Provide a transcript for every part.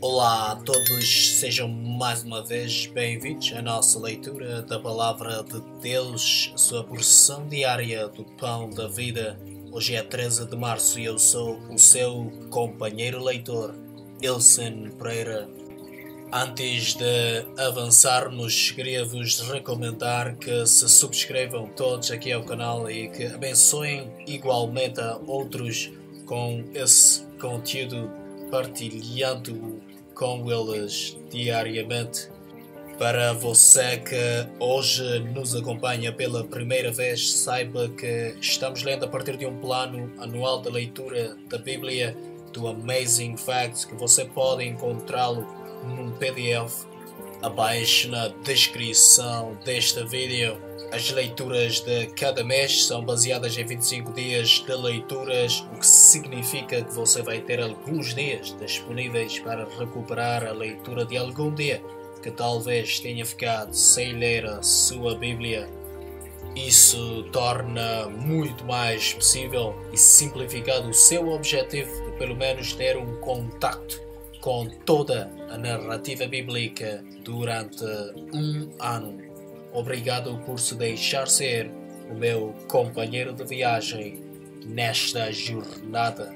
Olá a todos, sejam mais uma vez bem-vindos à nossa leitura da Palavra de Deus, a sua porção diária do Pão da Vida. Hoje é 13 de março e eu sou o seu companheiro leitor, Ilsen Pereira. Antes de avançarmos, queria-vos recomendar que se subscrevam todos aqui ao canal e que abençoem igualmente a outros com esse conteúdo, partilhando com eles diariamente. Para você que hoje nos acompanha pela primeira vez, saiba que estamos lendo a partir de um plano anual de leitura da Bíblia, do Amazing Facts, que você pode encontrá-lo num PDF abaixo na descrição deste vídeo. As leituras de cada mês são baseadas em 25 dias de leituras, o que significa que você vai ter alguns dias disponíveis para recuperar a leitura de algum dia que talvez tenha ficado sem ler a sua Bíblia. Isso torna muito mais possível e simplificado o seu objetivo de pelo menos ter um contacto com toda a narrativa bíblica durante um ano. Obrigado por se deixar ser o meu companheiro de viagem nesta jornada.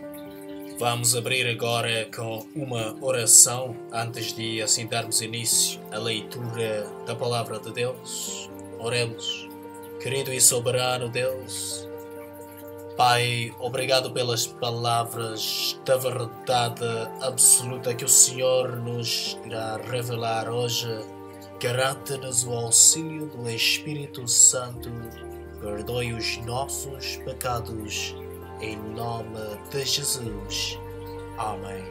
Vamos abrir agora com uma oração antes de assim darmos início à leitura da Palavra de Deus. Oremos. Querido e soberano Deus, Pai, obrigado pelas palavras da verdade absoluta que o Senhor nos irá revelar hoje. Garante-nos o auxílio do Espírito Santo. Perdoe os nossos pecados. Em nome de Jesus. Amém.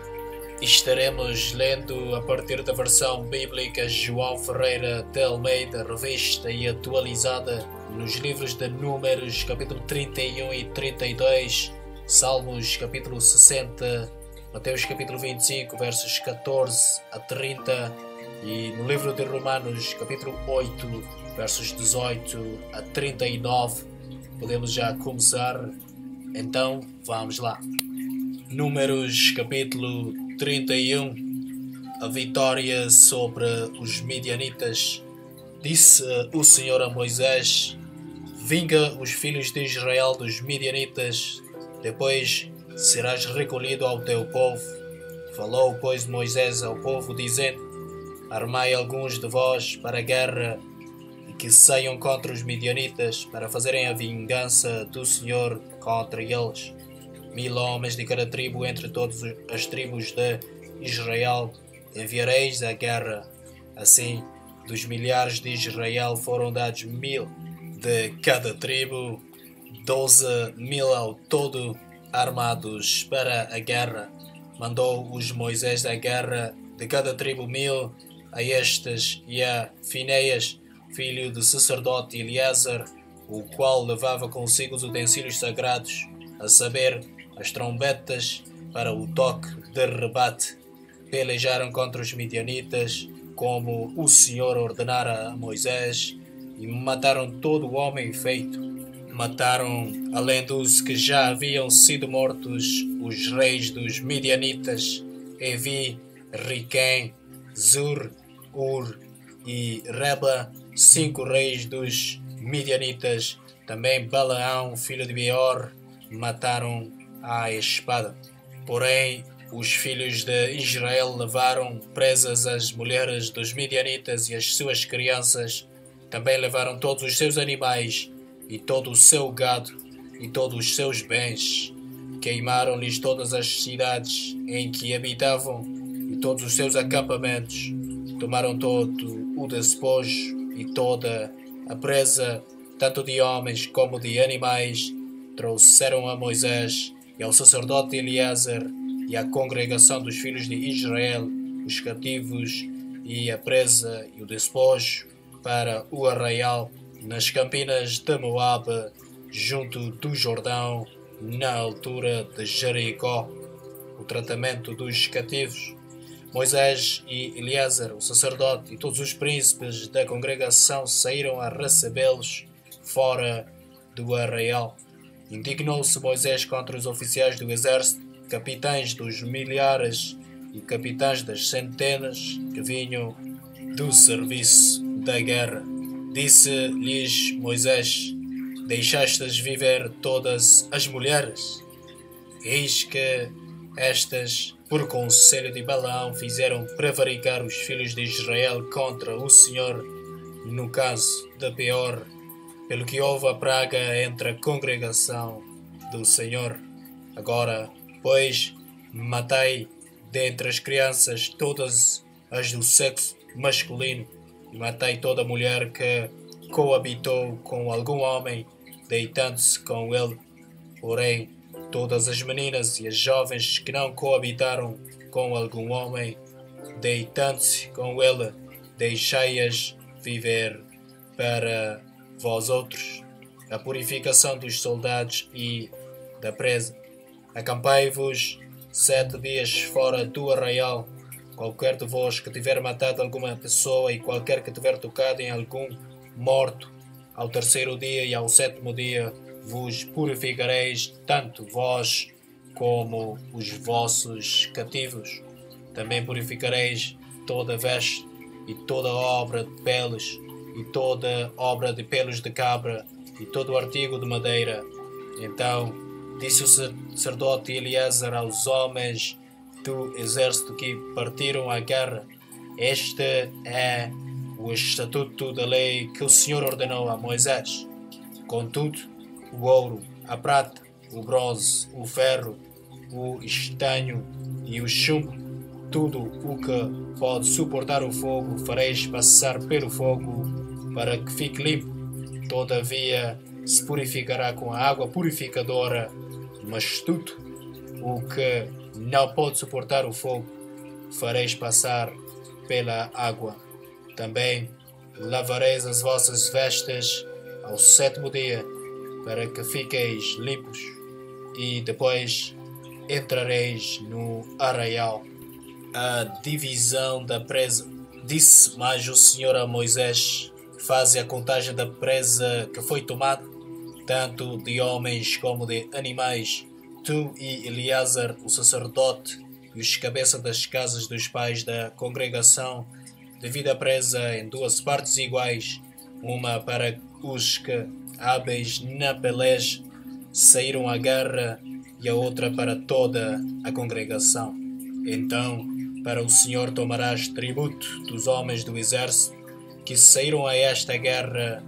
Estaremos lendo a partir da versão bíblica João Ferreira de Almeida, revista e atualizada, nos livros de Números, capítulo 31 e 32, Salmos, capítulo 60, Mateus, capítulo 25, versos 14 a 30, e no livro de Romanos, capítulo 8, versos 18 a 39. Podemos já começar? Então, vamos lá. Números, capítulo 31. A vitória sobre os midianitas. Disse o Senhor a Moisés: vinga os filhos de Israel dos midianitas, depois serás recolhido ao teu povo. Falou, pois, Moisés ao povo, dizendo: armai alguns de vós para a guerra, e que saiam contra os midianitas, para fazerem a vingança do Senhor contra eles. 1000 homens de cada tribo entre todas as tribos de Israel enviareis à guerra. Assim, dos milhares de Israel foram dados 1000 de cada tribo, 12.000 ao todo, armados para a guerra. Mandou-os Moisés à guerra, de cada tribo 1000, a estes e a Finéias, filho do sacerdote Eleazar, o qual levava consigo os utensílios sagrados, a saber, as trombetas para o toque de rebate. Pelejaram contra os midianitas, como o Senhor ordenara a Moisés, e mataram todo o homem feito. Mataram, além dos que já haviam sido mortos, os reis dos midianitas, Evi, Riquém, Zur, Ur e Reba, 5 reis dos midianitas. Também Balaão, filho de Beor, mataram à espada. Porém, os filhos de Israel levaram presas as mulheres dos midianitas e as suas crianças. Também levaram todos os seus animais e todo o seu gado e todos os seus bens. Queimaram-lhes todas as cidades em que habitavam e todos os seus acampamentos. Tomaram todo o despojo e toda a presa, tanto de homens como de animais. Trouxeram a Moisés e ao sacerdote Eleazar e à congregação dos filhos de Israel os cativos e a presa e o despojo para o arraial nas campinas de Moabe, junto do Jordão, na altura de Jericó. O tratamento dos cativos. Moisés e Eleazar, o sacerdote, e todos os príncipes da congregação saíram a recebê-los fora do arraial. Indignou-se Moisés contra os oficiais do exército, capitães dos milhares e capitães das centenas que vinham do serviço da guerra. Disse-lhes Moisés: deixastes viver todas as mulheres? Eis que estas, por conselho de Balaão, fizeram prevaricar os filhos de Israel contra o Senhor, no caso de Peor, pelo que houve a praga entre a congregação do Senhor. Agora, pois, matei dentre as crianças todas as do sexo masculino, e matei toda mulher que coabitou com algum homem, deitando-se com ele. Porém, todas as meninas e as jovens que não coabitaram com algum homem, deitando-se com ele, deixai-as viver para vós outros. A purificação dos soldados e da presa. Acampai-vos 7 dias fora do arraial. Qualquer de vós que tiver matado alguma pessoa e qualquer que tiver tocado em algum morto, ao terceiro dia e ao sétimo dia vos purificareis, tanto vós como os vossos cativos. Também purificareis toda veste e toda obra de peles e toda obra de pelos de cabra e todo artigo de madeira. Então disse o sacerdote Eleazar aos homens do exército que partiram à guerra: este é o estatuto da lei que o Senhor ordenou a Moisés. Contudo, o ouro, a prata, o bronze, o ferro, o estanho e o chumbo, tudo o que pode suportar o fogo, fareis passar pelo fogo para que fique limpo. Todavia se purificará com a água purificadora, mas tudo o que não pode suportar o fogo, fareis passar pela água. Também lavareis as vossas vestes ao sétimo dia, para que fiqueis limpos, e depois entrareis no arraial. A divisão da presa. Disse mais o Senhor a Moisés: faze a contagem da presa que foi tomada, tanto de homens como de animais. Tu e Eleazar, o sacerdote, e os cabeças das casas dos pais da congregação, divide a presa em 2 partes iguais, uma para os que, hábeis na peleja, saíram à guerra, e a outra para toda a congregação. Então, para o Senhor tomarás tributo dos homens do exército que saíram a esta guerra,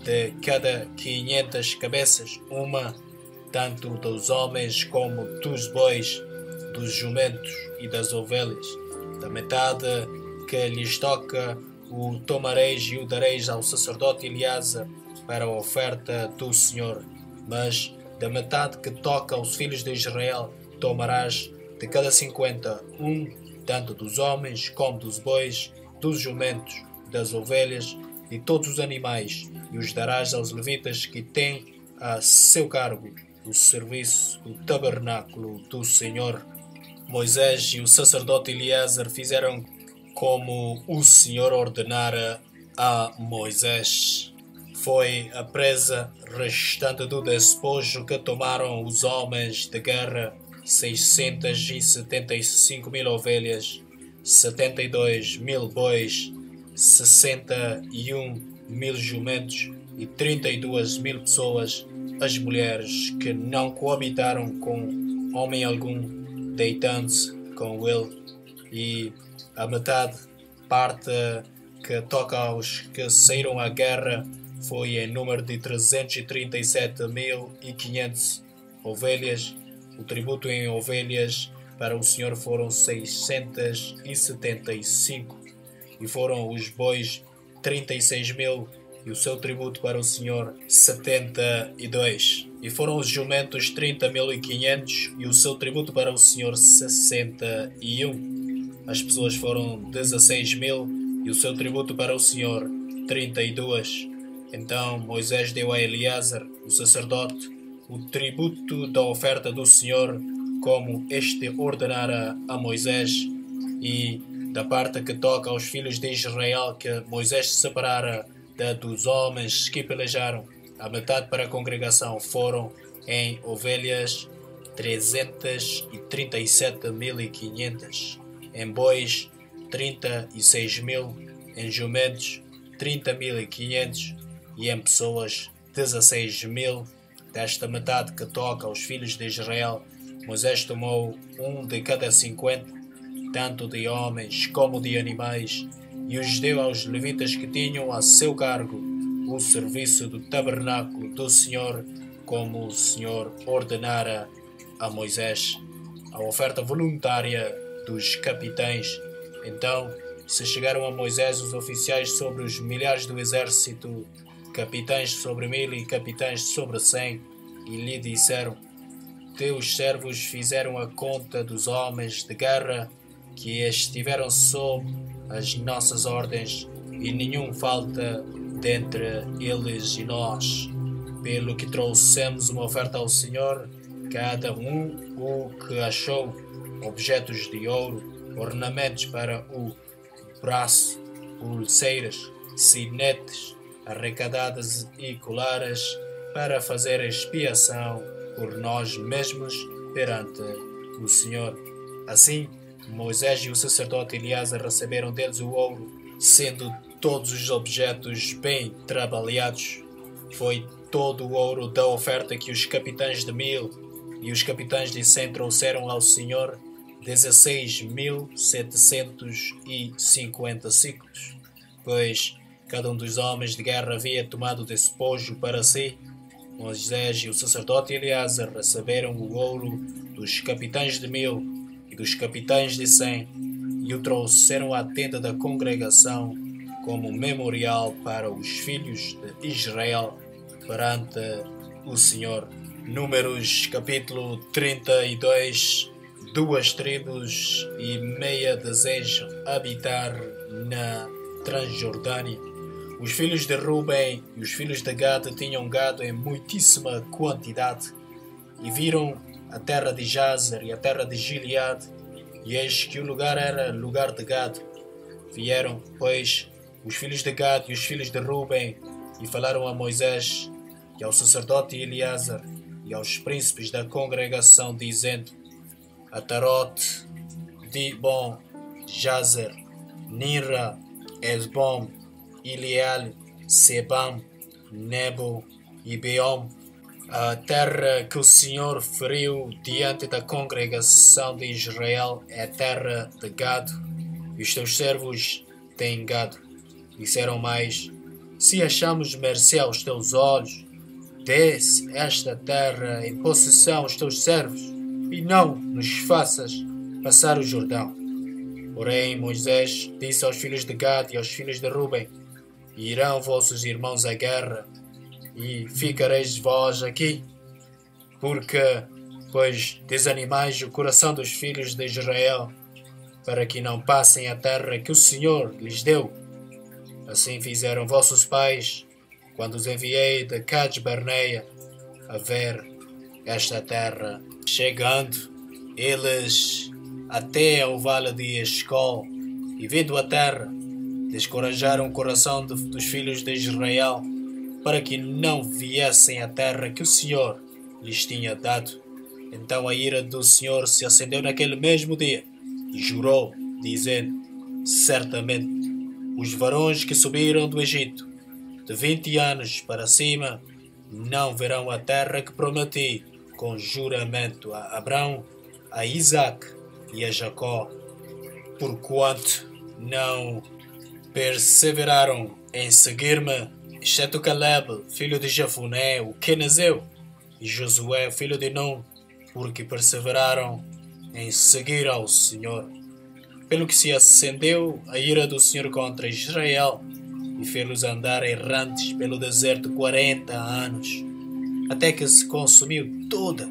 de cada 500 cabeças, uma, tanto dos homens como dos bois, dos jumentos e das ovelhas. Da metade que lhes toca, o tomareis e o dareis ao sacerdote Eleazar para a oferta do Senhor. Mas da metade que toca aos filhos de Israel, tomarás de cada 50 tanto dos homens como dos bois, dos jumentos, das ovelhas e todos os animais, e os darás aos levitas que têm a seu cargo o serviço do tabernáculo do Senhor. Moisés e o sacerdote Eleazar fizeram como o Senhor ordenara a Moisés. Foi a presa restante do despojo que tomaram os homens de guerra: 675.000 ovelhas, 72.000 bois, 61.000 jumentos e 32.000 pessoas, as mulheres que não coabitaram com homem algum, deitando-se com ele. E a metade, parte que toca aos que saíram à guerra, foi em número de 337.500 ovelhas. O tributo em ovelhas para o Senhor foram 675, e foram os bois 36.000, e o seu tributo para o Senhor 72, e foram os jumentos 30.500, e o seu tributo para o Senhor 61. As pessoas foram 16.000, e o seu tributo para o Senhor 32. Então Moisés deu a Eleazar, o sacerdote, o tributo da oferta do Senhor, como este ordenara a Moisés, e da parte que toca aos filhos de Israel, que Moisés separara da dos homens que pelejaram, a metade para a congregação foram em ovelhas 337.500, em bois 36.000, em jumentos 30.500 e em pessoas 16.000. Desta metade que toca aos filhos de Israel, Moisés tomou um de cada 50, tanto de homens como de animais, e os deu aos levitas que tinham a seu cargo o serviço do tabernáculo do Senhor, como o Senhor ordenara a Moisés. A oferta voluntária dos capitães. Então se chegaram a Moisés os oficiais sobre os milhares do exército, capitães sobre 1000 e capitães sobre 100, e lhe disseram: Teus servos fizeram a conta dos homens de guerra que estiveram sob as nossas ordens, e nenhum falta dentre eles e nós. Pelo que trouxemos uma oferta ao Senhor, cada um o que achou, objetos de ouro, ornamentos para o braço, pulseiras, sinetes, arrecadadas e colares, para fazer expiação por nós mesmos perante o Senhor. Assim, Moisés e o sacerdote Eleazar receberam deles o ouro, sendo todos os objetos bem trabalhados. Foi todo o ouro da oferta que os capitães de 1000 e os capitães de 100 trouxeram ao Senhor, 16.750 ciclos, pois cada um dos homens de guerra havia tomado despojo para si. Moisés e o sacerdote Eleazar receberam o ouro dos capitães de 1000 e dos capitães de 100 e o trouxeram à tenda da congregação como memorial para os filhos de Israel perante o Senhor. Números capítulo 32. 2 tribos e meia desejam habitar na Transjordânia. Os filhos de Ruben e os filhos de Gad tinham gado em muitíssima quantidade, e viram a terra de Jazer e a terra de Gileade, e eis que o lugar era lugar de gado. Vieram, pois, os filhos de Gad e os filhos de Ruben, e falaram a Moisés e ao sacerdote Eleazar e aos príncipes da congregação, dizendo: Atarote, Dibon, Jazer, Nira, Esbom, Ileal, Sebam, Nebo e Beom, a terra que o Senhor feriu diante da congregação de Israel é terra de gado, e os teus servos têm gado. Disseram mais: Se achamos mercê aos teus olhos, dê-se esta terra em possessão aos teus servos, e não nos faças passar o Jordão. Porém Moisés disse aos filhos de Gad e aos filhos de Ruben: Irão vossos irmãos à guerra, e ficareis vós aqui? Porque, pois, desanimais o coração dos filhos de Israel, para que não passem a terra que o Senhor lhes deu. Assim fizeram vossos pais, quando os enviei de Cades-Barneia a ver esta terra. Chegando eles até ao vale de Escol, e vendo a terra, descorajaram o coração dos filhos de Israel, para que não viessem à terra que o Senhor lhes tinha dado. Então a ira do Senhor se acendeu naquele mesmo dia, e jurou, dizendo: Certamente os varões que subiram do Egito, de 20 anos para cima, não verão a terra que prometi com juramento a Abraão, a Isaque e a Jacó, porquanto não perseveraram em seguir-me, exceto Caleb, filho de Jefuné, o quenezeu, e Josué, filho de Nun, porque perseveraram em seguir ao Senhor. Pelo que se acendeu a ira do Senhor contra Israel, e fez-los andar errantes pelo deserto 40 anos, até que se consumiu toda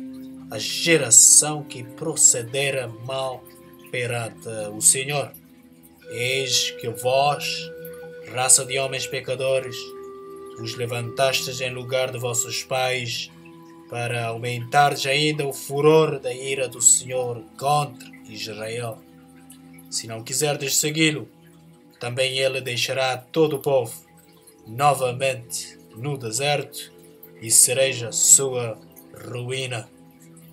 a geração que procedera mal perante o Senhor. Eis que vós, raça de homens pecadores, vos levantastes em lugar de vossos pais, para aumentardes ainda o furor da ira do Senhor contra Israel. Se não quiserdes segui-lo, também ele deixará todo o povo novamente no deserto, e sereis a sua ruína.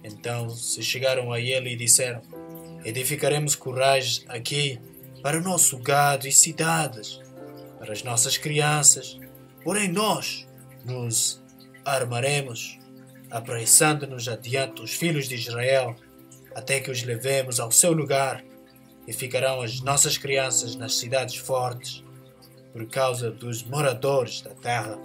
Então se chegaram a ele e disseram: Edificaremos currais aqui para o nosso gado e cidades, para as nossas crianças. Porém nós nos armaremos, apressando-nos adiante dos filhos de Israel, até que os levemos ao seu lugar, e ficarão as nossas crianças nas cidades fortes, por causa dos moradores da terra.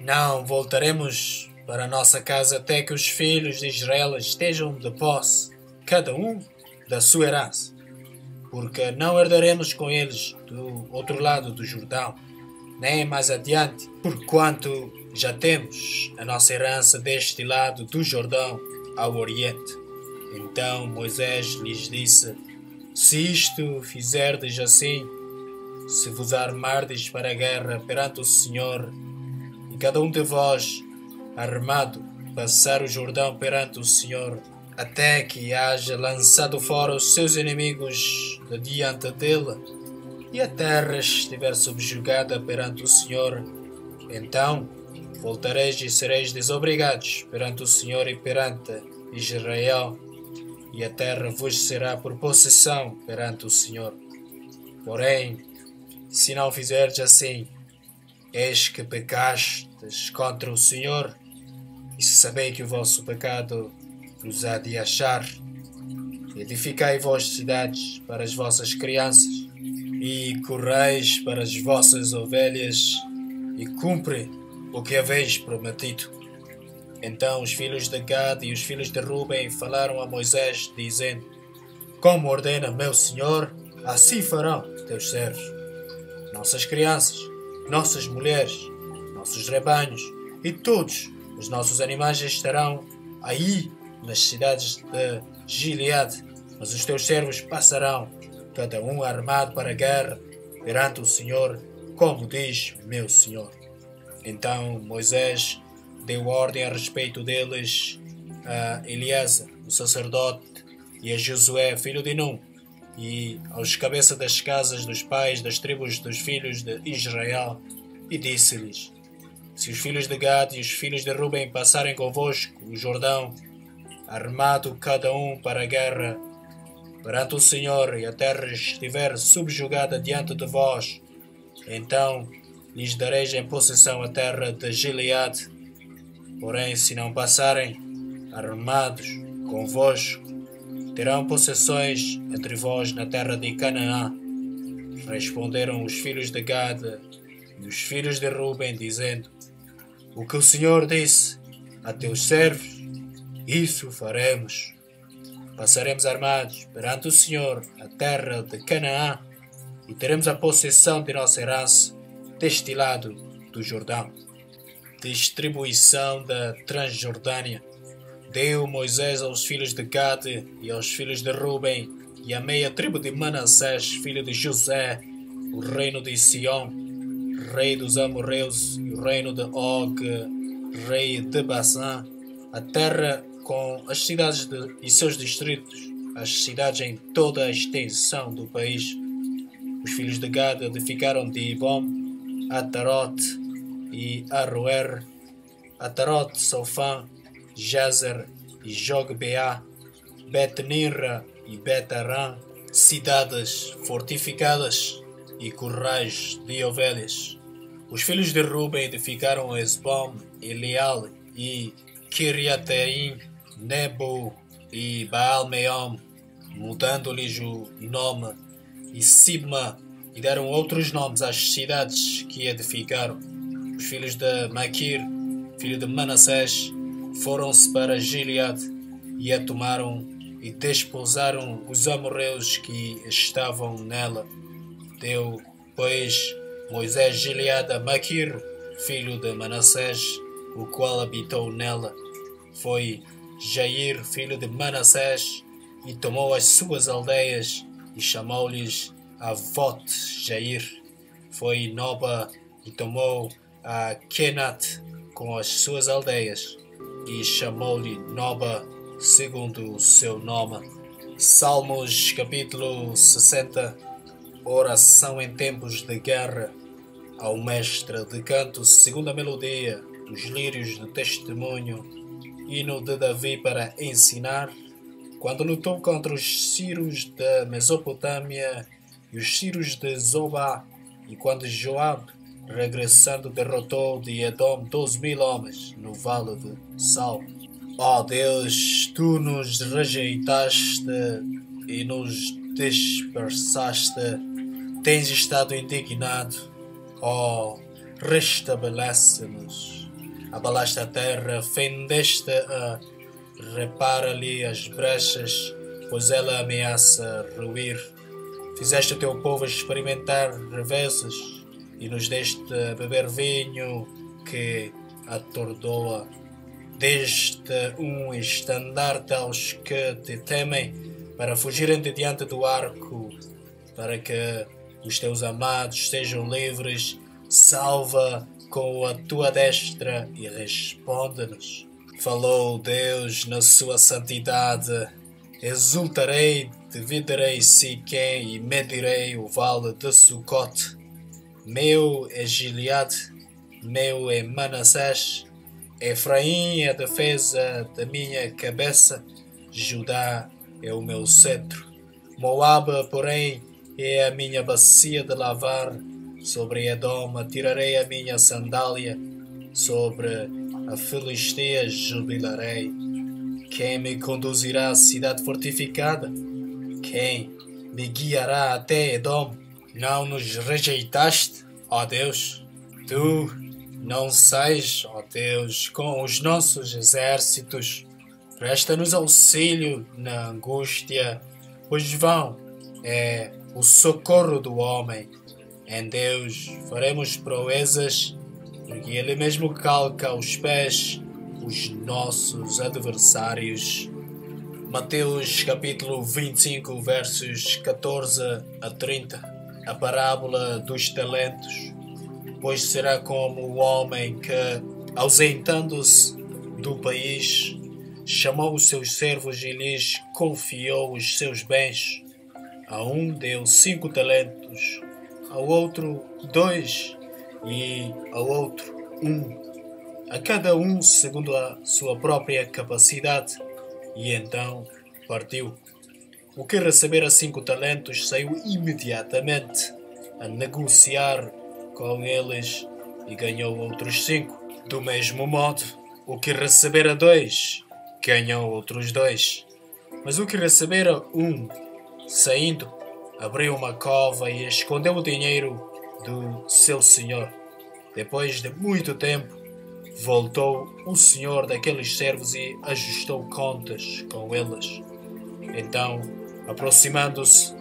Não voltaremos para a nossa casa até que os filhos de Israel estejam de posse, cada um da sua herança, porque não herdaremos com eles do outro lado do Jordão, nem mais adiante, porquanto já temos a nossa herança deste lado do Jordão ao oriente. Então Moisés lhes disse: se isto fizerdes assim, se vos armardes para a guerra perante o Senhor, e cada um de vós, armado, passar o Jordão perante o Senhor, até que haja lançado fora os seus inimigos de diante dele, e a terra estiver subjugada perante o Senhor, então voltareis e sereis desobrigados perante o Senhor e perante Israel, e a terra vos será por possessão perante o Senhor. Porém, se não fizerdes assim, eis que pecastes contra o Senhor, e se sabei que o vosso pecado vos há de achar, edificai vós cidades para as vossas crianças, e currais para as vossas ovelhas, e cumpre o que haveis prometido. Então os filhos de Gad e os filhos de Ruben falaram a Moisés, dizendo: como ordena meu senhor, assim farão teus servos. Nossas crianças, nossas mulheres, nossos rebanhos e todos os nossos animais estarão aí nas cidades de Gileade, mas os teus servos passarão, cada um armado para a guerra, perante o Senhor, como diz meu senhor. Então Moisés deu ordem a respeito deles a Eleazar, o sacerdote, e a Josué, filho de Num, e aos cabeças das casas dos pais das tribos dos filhos de Israel, e disse-lhes: se os filhos de Gad e os filhos de Ruben passarem convosco o Jordão, armado cada um para a guerra, perante o Senhor, e a terra estiver subjugada diante de vós, então lhes dareis em possessão a terra de Gileade. Porém, se não passarem armados convosco, terão possessões entre vós na terra de Canaã. Responderam os filhos de Gad e os filhos de Ruben, dizendo: o que o Senhor disse a teus servos, isso faremos. Passaremos armados perante o Senhor a terra de Canaã, e teremos a possessão de nossa herança deste lado do Jordão. Distribuição da Transjordânia. Deu Moisés aos filhos de Gad e aos filhos de Ruben e a meia tribo de Manassés, filho de José, o reino de Sião, rei dos amorreus, e o reino de Og, rei de Basã, a terra com as cidades e seus distritos, as cidades em toda a extensão do país. Os filhos de Gad edificaram Dibom, Atarote e Aroer, Atarote, Sofã, Jazer e Jogbeá, Bet-Nirra e Bet-Arã, cidades fortificadas e currais de ovelhas. Os filhos de Ruben edificaram Esbom, Eleal e Kiriataim, Nebo e Baal-Meom, mudando-lhes o nome, e Sibma, e deram outros nomes às cidades que edificaram. Os filhos de Maquir, filho de Manassés, foram-se para Gileade e a tomaram e desposaram os amorreus que estavam nela. Deu, pois, Moisés Gileade a Maquir, filho de Manassés, o qual habitou nela. Foi Jair, filho de Manassés, e tomou as suas aldeias e chamou-lhes Avot-Jair. Foi Noba e tomou a Kenat com as suas aldeias e chamou-lhe Noba segundo o seu nome. Salmos capítulo 60. Oração em tempos de guerra. Ao mestre de canto, segundo a melodia dos lírios de testemunho, hino de Davi para ensinar, quando lutou contra os sírios da Mesopotâmia e os sírios de Zobá, e quando Joabe, regressando, derrotou de Edom 12.000 homens no vale de Sal. Ó Deus, tu nos rejeitaste e nos dispersaste. Tens estado indignado. Ó, restabelece-nos. Abalaste a terra, fendeste-a, repara-lhe as brechas, pois ela ameaça ruir. Fizeste o teu povo experimentar reveses e nos deste a beber vinho que atordoa. Deste um estandarte aos que te temem, para fugirem de diante do arco, para que os teus amados sejam livres. Salva com a tua destra e responde-nos. Falou Deus na sua santidade. Exultarei, dividirei Siquém e medirei o vale de Sucote. Meu é Gileade, meu é Manassés. Efraim é a defesa da minha cabeça. Judá é o meu cetro. Moabe, porém, é a minha bacia de lavar. Sobre Edom atirarei a minha sandália. Sobre a Filistia jubilarei. Quem me conduzirá à cidade fortificada? Quem me guiará até Edom? Não nos rejeitaste, ó Deus? Tu não sais, ó Deus, com os nossos exércitos. Presta-nos auxílio na angústia, pois vão é o socorro do homem. Em Deus faremos proezas, porque Ele mesmo calca aos pés os nossos adversários. Mateus capítulo 25, versos 14 a 30. A parábola dos talentos. Pois será como o homem que, ausentando-se do país, chamou os seus servos e lhes confiou os seus bens. A um deu 5 talentos, ao outro 2 e ao outro 1. A cada um segundo a sua própria capacidade, e então partiu. O que recebera 5 talentos saiu imediatamente a negociar com eles e ganhou outros 5. Do mesmo modo, o que recebera 2 ganhou outros 2. Mas o que recebera 1, saindo, abriu uma cova e escondeu o dinheiro do seu senhor. Depois de muito tempo, voltou o senhor daqueles servos e ajustou contas com eles. Então, aproximando-se,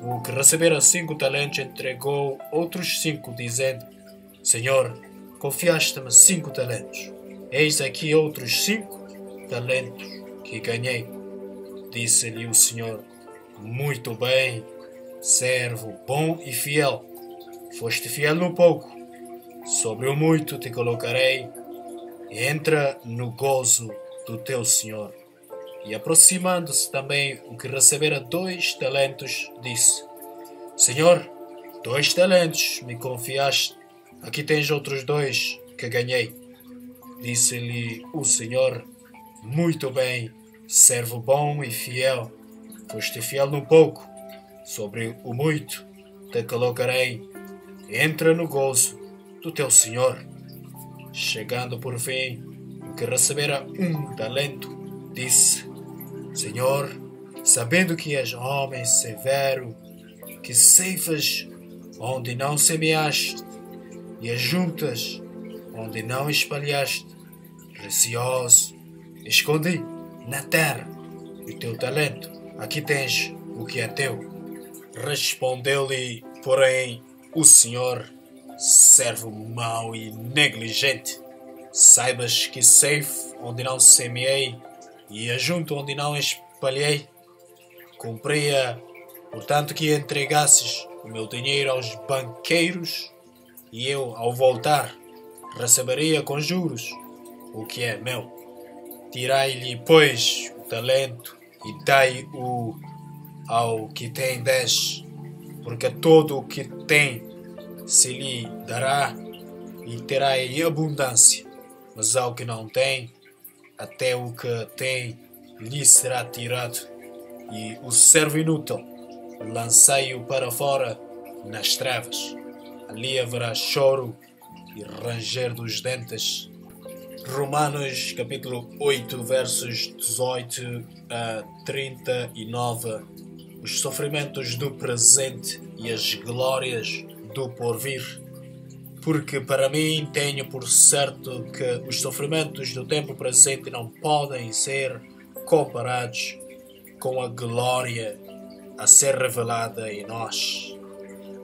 o que recebera 5 talentos entregou outros 5, dizendo: Senhor, confiaste-me 5 talentos. Eis aqui outros 5 talentos que ganhei. Disse-lhe o senhor: Muito bem, servo bom e fiel. Foste fiel no pouco, sobre o muito te colocarei. Entra no gozo do teu senhor. E aproximando-se também o que recebera 2 talentos, disse: Senhor, 2 talentos me confiaste. Aqui tens outros 2 que ganhei. Disse-lhe o senhor: Muito bem, servo bom e fiel. Foste fiel no pouco, sobre o muito te colocarei. Entra no gozo do teu senhor. Chegando por fim, o que recebera 1 talento, disse: Senhor, sabendo que és homem severo, que ceifas onde não semeaste e ajuntas onde não espalhaste, receoso, escondi na terra o teu talento. Aqui tens o que é teu. Respondeu-lhe, porém, o senhor: Servo mau e negligente, saibas que ceifo onde não semeei e ajunto onde não espalhei. Cumpria, portanto, que entregasses o meu dinheiro aos banqueiros, e eu, ao voltar, receberia com juros o que é meu. Tirai-lhe, pois, o talento e dai-o ao que tem 10, porque todo o que tem se lhe dará e terá em abundância, mas ao que não tem, até o que tem lhe será tirado. e o servo inútil lancei-o para fora nas trevas. Ali haverá choro e ranger dos dentes. Romanos capítulo 8, versos 18 a 39. Os sofrimentos do presente e as glórias do porvir. Porque para mim tenho por certo que os sofrimentos do tempo presente não podem ser comparados com a glória a ser revelada em nós.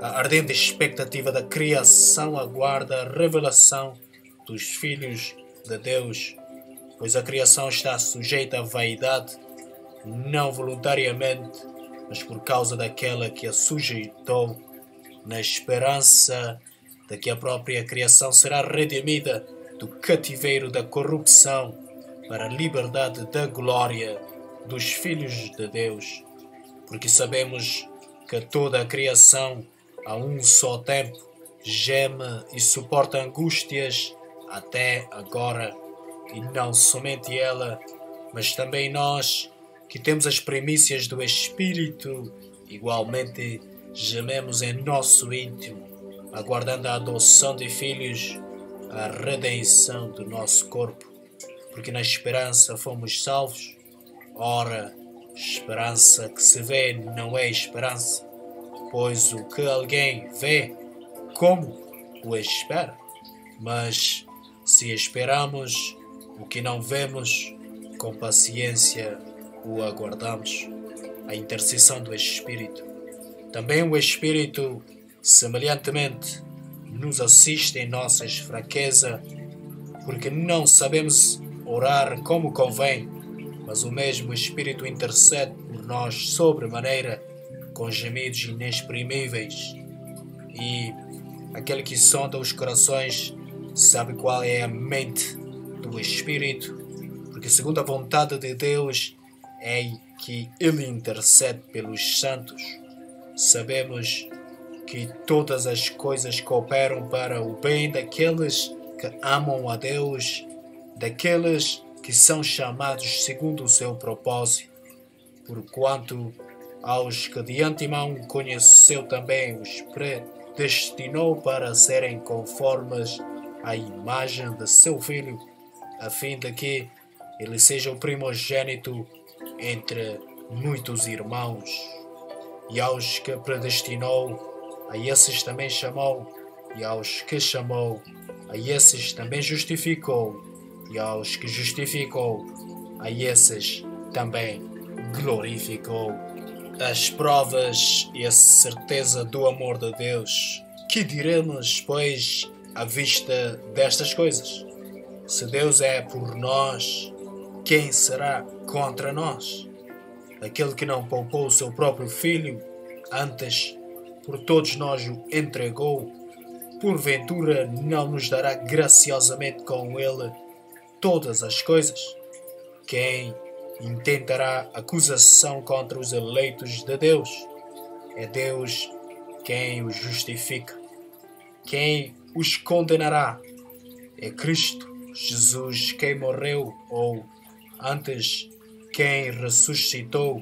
A ardente expectativa da criação aguarda a revelação dos filhos de Deus, pois a criação está sujeita à vaidade, não voluntariamente, mas por causa daquela que a sujeitou, na esperança de que a própria criação será redimida do cativeiro da corrupção para a liberdade da glória dos filhos de Deus. Porque sabemos que toda a criação, a um só tempo, geme e suporta angústias até agora, e não somente ela, mas também nós, que temos as primícias do Espírito, igualmente gememos em nosso íntimo, aguardando a adoção de filhos, a redenção do nosso corpo, porque na esperança fomos salvos. Ora, esperança que se vê não é esperança, pois o que alguém vê, como o espera? Mas se esperamos o que não vemos, com paciência o aguardamos. A intercessão do Espírito. Também o Espírito, semelhantemente, nos assiste em nossas fraquezas, porque não sabemos orar como convém, mas o mesmo Espírito intercede por nós sobremaneira, com gemidos inexprimíveis. E aquele que sonda os corações sabe qual é a mente do Espírito, porque segundo a vontade de Deus é que Ele intercede pelos santos. Sabemos que todas as coisas cooperam para o bem daqueles que amam a Deus, daqueles que são chamados segundo o seu propósito, porquanto aos que de antemão conheceu também os predestinou para serem conformes à imagem de seu Filho, a fim de que ele seja o primogênito entre muitos irmãos. E aos que predestinou, a esses também chamou, e aos que chamou, a esses também justificou, e aos que justificou, a esses também glorificou. As provas e a certeza do amor de Deus. Que diremos, pois, à vista destas coisas? Se Deus é por nós, quem será contra nós? Aquele que não poupou o seu próprio Filho, antes por todos nós o entregou, porventura não nos dará graciosamente com ele todas as coisas? Quem intentará acusação contra os eleitos de Deus? É Deus quem os justifica. Quem os condenará? É Cristo Jesus quem morreu, ou antes quem ressuscitou,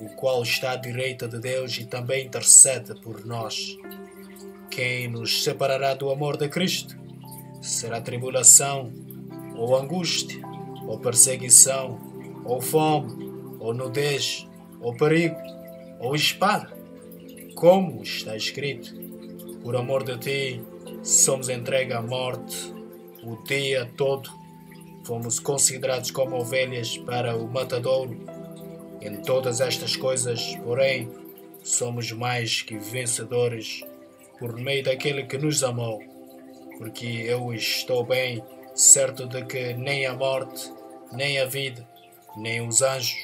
o qual está à direita de Deus e também intercede por nós. Quem nos separará do amor de Cristo? Será tribulação, ou angústia, ou perseguição, ou fome, ou nudez, ou perigo, ou espada? Como está escrito: por amor de ti somos entregues à morte o dia todo, fomos considerados como ovelhas para o matadouro. Em todas estas coisas, porém, somos mais que vencedores por meio daquele que nos amou, porque eu estou bem certo de que nem a morte, nem a vida, nem os anjos,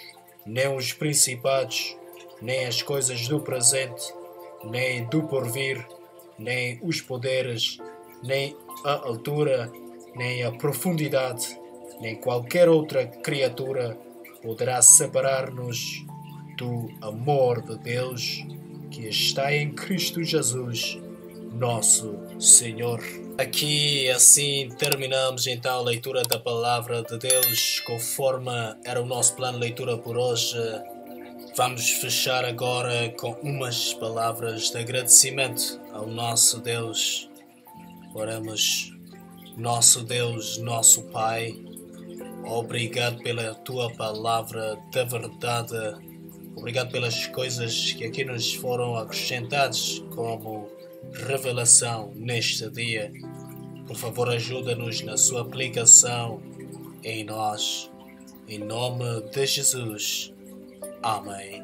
nem os principados, nem as coisas do presente, nem do porvir, nem os poderes, nem a altura, nem a profundidade, nem qualquer outra criatura poderá separar-nos do amor de Deus que está em Cristo Jesus, nosso Senhor. Aqui assim terminamos então a leitura da Palavra de Deus, conforme era o nosso plano de leitura por hoje. Vamos fechar agora com umas palavras de agradecimento ao nosso Deus. Oramos, nosso Deus, nosso Pai, obrigado pela Tua palavra da verdade. Obrigado pelas coisas que aqui nos foram acrescentadas como revelação neste dia. Por favor, ajuda-nos na sua aplicação em nós. Em nome de Jesus. Amém.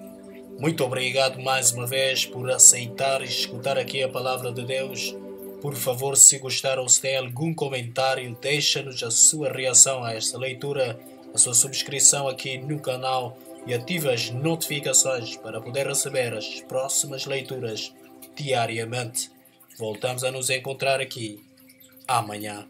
Muito obrigado mais uma vez por aceitar e escutar aqui a palavra de Deus. Por favor, se gostar ou se tem algum comentário, deixa-nos a sua reação a esta leitura, a sua subscrição aqui no canal e ative as notificações para poder receber as próximas leituras diariamente. Voltamos a nos encontrar aqui amanhã.